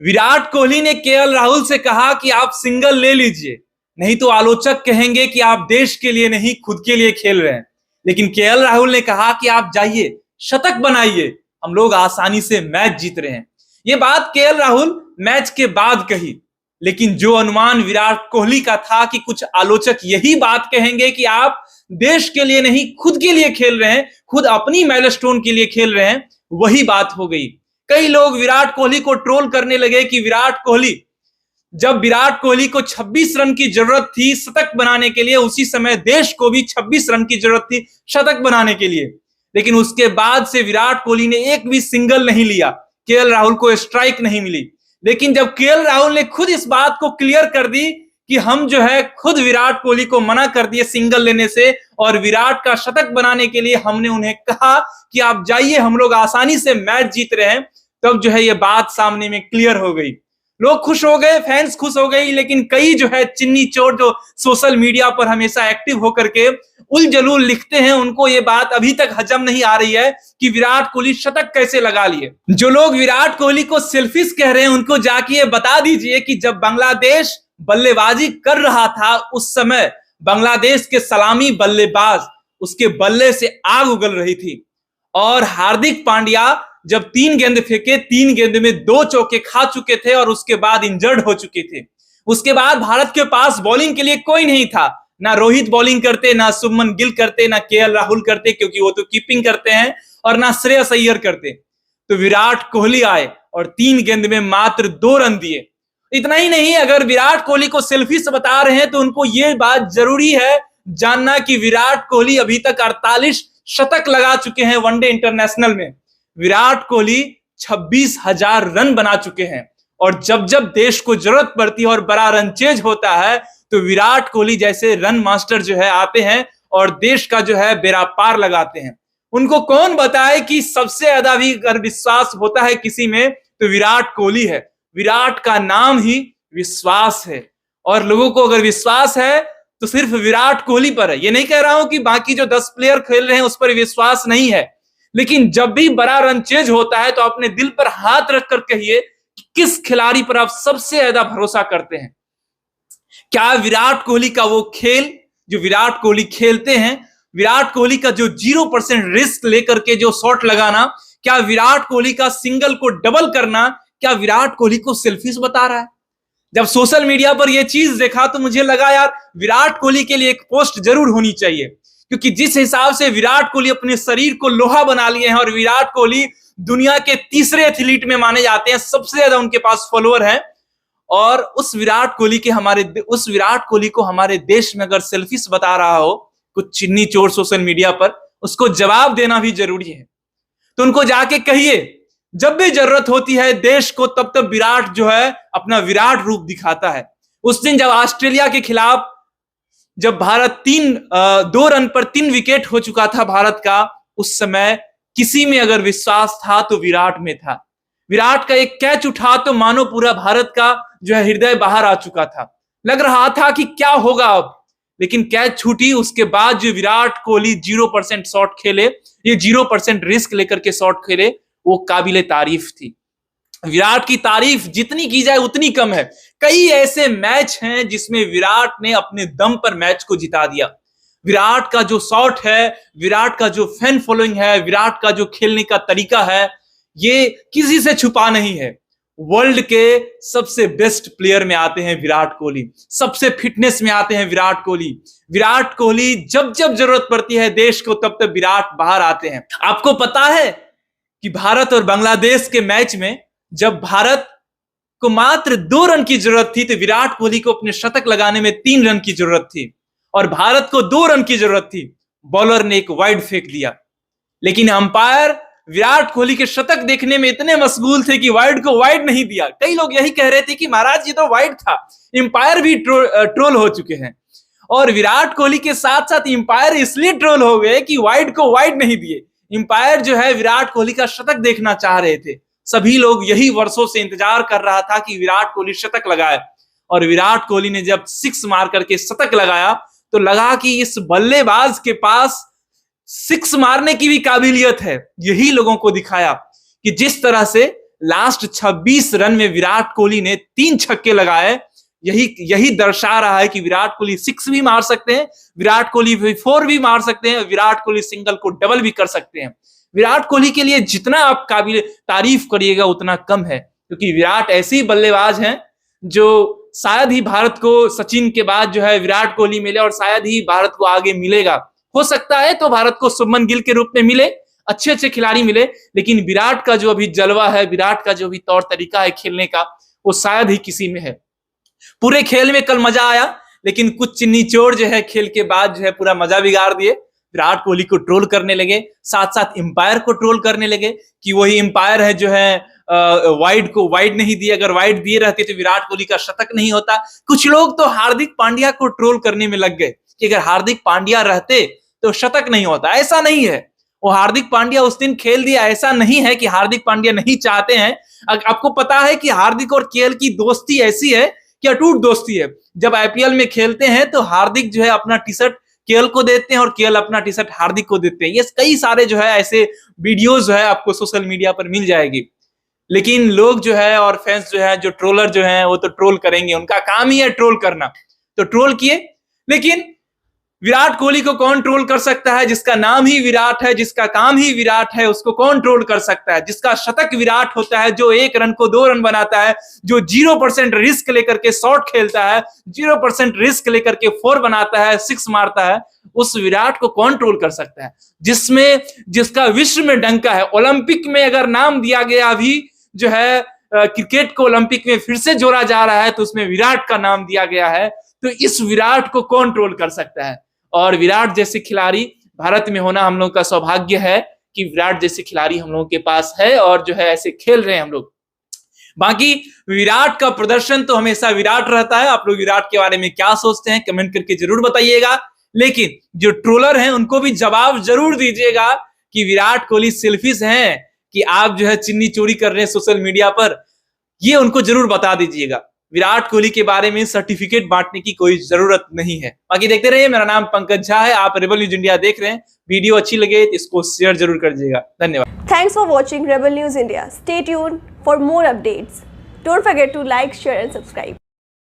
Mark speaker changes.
Speaker 1: विराट कोहली ने केएल राहुल से कहा कि आप सिंगल ले लीजिए, नहीं तो आलोचक कहेंगे कि आप देश के लिए नहीं खुद के लिए खेल रहे हैं। लेकिन केएल राहुल ने कहा कि आप जाइए, शतक बनाइए, हम लोग आसानी से मैच जीत रहे हैं। ये बात केएल राहुल मैच के बाद कही, लेकिन जो अनुमान विराट कोहली का था कि कुछ आलोचक यही बात कहेंगे कि आप देश के लिए नहीं खुद के लिए खेल रहे हैं, खुद अपनी माइलस्टोन के लिए खेल रहे हैं, वही बात हो गई। कई लोग विराट कोहली को ट्रोल करने लगे कि जब विराट कोहली को 26 रन की जरूरत थी शतक बनाने के लिए, उसी समय देश को भी 26 रन की जरूरत थी शतक बनाने के लिए। लेकिन उसके बाद से विराट कोहली ने एक भी सिंगल नहीं लिया, केएल राहुल को स्ट्राइक नहीं मिली। लेकिन जब केएल राहुल ने खुद इस बात को क्लियर कर दी कि हम जो है खुद विराट कोहली को मना कर दिए सिंगल लेने से, और विराट का शतक बनाने के लिए हमने उन्हें कहा कि आप जाइए, हम लोग आसानी से मैच जीत रहे हैं, तब जो है ये बात सामने में क्लियर हो गई। लोग खुश हो गए, फैंस खुश हो गई। लेकिन कई जो है चिन्नी चोर जो सोशल मीडिया पर हमेशा एक्टिव होकर के उल जलूल लिखते हैं, उनको ये बात अभी तक हजम नहीं आ रही है कि विराट कोहली शतक कैसे लगा लिए। जो लोग विराट कोहली को सेल्फिश कह रहे हैं, उनको जाके ये बता दीजिए कि जब बांग्लादेश बल्लेबाजी कर रहा था, उस समय बांग्लादेश के सलामी बल्लेबाज उसके बल्ले से आग उगल रही थी, और हार्दिक पांड्या जब 3 गेंद फेंके, 3 गेंद में 2 चौके खा चुके थे और उसके बाद इंजर्ड हो चुके थे। उसके बाद भारत के पास बॉलिंग के लिए कोई नहीं था, ना रोहित बॉलिंग करते, ना शुभमन गिल करते, ना केएल राहुल करते क्योंकि वो तो कीपिंग करते हैं, और ना श्रेयस अय्यर करते। तो विराट कोहली आए और 3 गेंद में मात्र 2 रन दिए। इतना ही नहीं, अगर विराट कोहली को सेल्फिश बता रहे हैं तो उनको यह बात जरूरी है जानना कि विराट कोहली अभी तक 48 शतक लगा चुके हैं वनडे इंटरनेशनल में। विराट कोहली 26,000 रन बना चुके हैं, और जब जब देश को जरूरत पड़ती है और बड़ा रन चेज होता है तो विराट कोहली जैसे रन मास्टर जो है आते हैं और देश का जो है बेड़ा पार लगाते हैं। उनको कौन बताए कि सबसे ज्यादा भी अगर विश्वास होता है किसी में तो विराट कोहली है। विराट का नाम ही विश्वास है, और लोगों को अगर विश्वास है तो सिर्फ विराट कोहली पर है। ये नहीं कह रहा हूं कि बाकी जो 10 प्लेयर खेल रहे हैं उस पर विश्वास नहीं है, लेकिन जब भी बड़ा रन चेज होता है तो अपने दिल पर हाथ रखकर कहिए कि किस खिलाड़ी पर आप सबसे ज्यादा भरोसा करते हैं। क्या विराट कोहली का वो खेल जो विराट कोहली खेलते हैं, विराट कोहली का जो 0% रिस्क लेकर के जो शॉट लगाना, क्या विराट कोहली का सिंगल को डबल करना, क्या विराट कोहली को सेल्फिश बता रहा है? जब सोशल मीडिया पर यह चीज देखा तो मुझे लगा यार विराट कोहली के लिए एक पोस्ट जरूर होनी चाहिए, क्योंकि जिस हिसाब से विराट कोहली अपने शरीर को लोहा बना लिए हैं, और विराट कोहली दुनिया के तीसरे एथलीट में माने जाते हैं, सबसे ज्यादा उनके पास फॉलोअर हैं, और उस विराट कोहली को हमारे देश में अगर सेल्फिश बता रहा हो कुछ चिन्नी चोर सोशल मीडिया पर, उसको जवाब देना भी जरूरी है। तो उनको जाके कहिए, जब भी जरूरत होती है देश को, तब तब विराट जो है अपना विराट रूप दिखाता है। उस दिन जब ऑस्ट्रेलिया के खिलाफ जब भारत 2 रन पर 3 विकेट हो चुका था भारत का, उस समय किसी में अगर विश्वास था तो विराट में था। विराट का एक कैच उठा तो मानो पूरा भारत का जो है हृदय बाहर आ चुका था, लग रहा था कि क्या होगा अब। लेकिन कैच छूटी, उसके बाद जो विराट कोहली 0% शॉट खेले, ये 0% रिस्क लेकर के शॉट खेले, वो काबिले तारीफ थी। विराट की तारीफ जितनी की जाए उतनी कम है। कई ऐसे मैच हैं जिसमें विराट ने अपने दम पर मैच को जिता दिया। विराट का जो शॉट है, विराट का जो फैन फॉलोइंग है, विराट का जो खेलने का तरीका है, ये किसी से छुपा नहीं है। वर्ल्ड के सबसे बेस्ट प्लेयर में आते हैं विराट कोहली, सबसे फिटनेस में आते हैं विराट कोहली। विराट कोहली जब जब जरूरत पड़ती है देश को, तब तब विराट बाहर आते हैं। आपको पता है कि भारत और बांग्लादेश के मैच में जब भारत को मात्र 2 रन की जरूरत थी, तो विराट कोहली को अपने शतक लगाने में 3 रन की जरूरत थी, और भारत को 2 रन की जरूरत थी। बॉलर ने एक वाइड फेंक दिया, लेकिन अंपायर विराट कोहली के शतक देखने में इतने मशगूल थे कि वाइड को वाइड नहीं दिया। कई लोग यही कह रहे थे कि महाराज ये तो वाइड था। अंपायर भी ट्रोल हो चुके हैं, और विराट कोहली के साथ साथ अंपायर इसलिए ट्रोल हो गए कि वाइड को वाइड नहीं दिए। अंपायर जो है विराट कोहली का शतक देखना चाह रहे थे। सभी लोग यही वर्षों से इंतजार कर रहा था कि विराट कोहली शतक लगाए, और विराट कोहली ने जब 6 मार करके शतक लगाया तो लगा कि इस बल्लेबाज के पास 6 मारने की भी काबिलियत है। यही लोगों को दिखाया कि जिस तरह से लास्ट 26 रन में विराट कोहली ने 3 छक्के लगाए। यही दर्शा रहा है कि विराट कोहली 6 भी मार सकते हैं, विराट कोहली 4 भी मार सकते हैं, विराट कोहली सिंगल को डबल भी कर सकते हैं। विराट कोहली के लिए जितना आप काबिल तारीफ करिएगा उतना कम है, क्योंकि विराट ऐसे ही बल्लेबाज हैं जो शायद ही भारत को सचिन के बाद जो है विराट कोहली मिले, और शायद ही भारत को आगे मिलेगा। हो सकता है तो भारत को शुभमन गिल के रूप में मिले, अच्छे अच्छे खिलाड़ी मिले, लेकिन विराट का जो अभी जलवा है, विराट का जो अभी तौर तरीका है खेलने का, वो शायद ही किसी में है। पूरे खेल में कल मजा आया, लेकिन कुछ निचोड़ जो है खेल के बाद जो है पूरा मजा बिगाड़ दिए। विराट कोहली को ट्रोल करने लगे, साथ साथ एम्पायर को ट्रोल करने लगे कि वही एम्पायर है जो है वाइड को वाइड नहीं दिए, अगर वाइड दिए रहते तो विराट कोहली का शतक नहीं होता। कुछ लोग तो हार्दिक पांड्या को ट्रोल करने में लग गए कि अगर हार्दिक पांड्या रहते तो शतक नहीं होता। ऐसा नहीं है, वो हार्दिक पांड्या उस दिन खेल दिया, ऐसा नहीं है कि हार्दिक पांड्या नहीं चाहते हैं। आपको पता है कि हार्दिक और केएल की दोस्ती ऐसी है कि अटूट दोस्ती है। जब आईपीएल में खेलते हैं तो हार्दिक जो है अपना टी शर्ट केएल को देते हैं और केएल अपना टी शर्ट हार्दिक को देते हैं। ये कई सारे जो है ऐसे वीडियोस जो है आपको सोशल मीडिया पर मिल जाएगी। लेकिन लोग जो है और फैंस जो है, जो ट्रोलर जो है, वो तो ट्रोल करेंगे, उनका काम ही है ट्रोल करना, तो ट्रोल किए। लेकिन विराट कोहली को कौन ट्रोल कर सकता है? जिसका नाम ही विराट है, जिसका काम ही विराट है, उसको कौन ट्रोल कर सकता है? जिसका शतक विराट होता है, जो 1 रन को 2 रन बनाता है, जो 0% रिस्क लेकर के शॉट खेलता है, 0% रिस्क लेकर के 4 बनाता है, 6 मारता है, उस विराट को कौन ट्रोल कर सकता है? जिसका विश्व में डंका है। ओलंपिक में अगर नाम दिया गया, अभी जो है क्रिकेट को ओलंपिक में फिर से जोड़ा जा रहा है, तो उसमें विराट का नाम दिया गया है। तो इस विराट को कौन ट्रोल कर सकता है? और विराट जैसे खिलाड़ी भारत में होना हम लोग का सौभाग्य है कि विराट जैसे खिलाड़ी हम लोगों के पास है, और जो है ऐसे खेल रहे हैं हम लोग। बाकी विराट का प्रदर्शन तो हमेशा विराट रहता है। आप लोग विराट के बारे में क्या सोचते हैं कमेंट करके जरूर बताइएगा। लेकिन जो ट्रोलर हैं उनको भी जवाब जरूर दीजिएगा कि विराट कोहली सेल्फिश हैं, कि आप जो है चिन्नी चोरी कर रहे हैं सोशल मीडिया पर, ये उनको जरूर बता दीजिएगा। विराट कोहली के बारे में सर्टिफिकेट बांटने की कोई जरूरत नहीं है। बाकी देखते रहिए, मेरा नाम पंकज झा है, आप रेबल न्यूज इंडिया देख रहे हैं। वीडियो अच्छी लगे तो इसको शेयर जरूर कर दीजिएगा। धन्यवाद।
Speaker 2: Thanks for watching Rebel News India. Stay tuned for more updates. Don't forget to like, share and subscribe.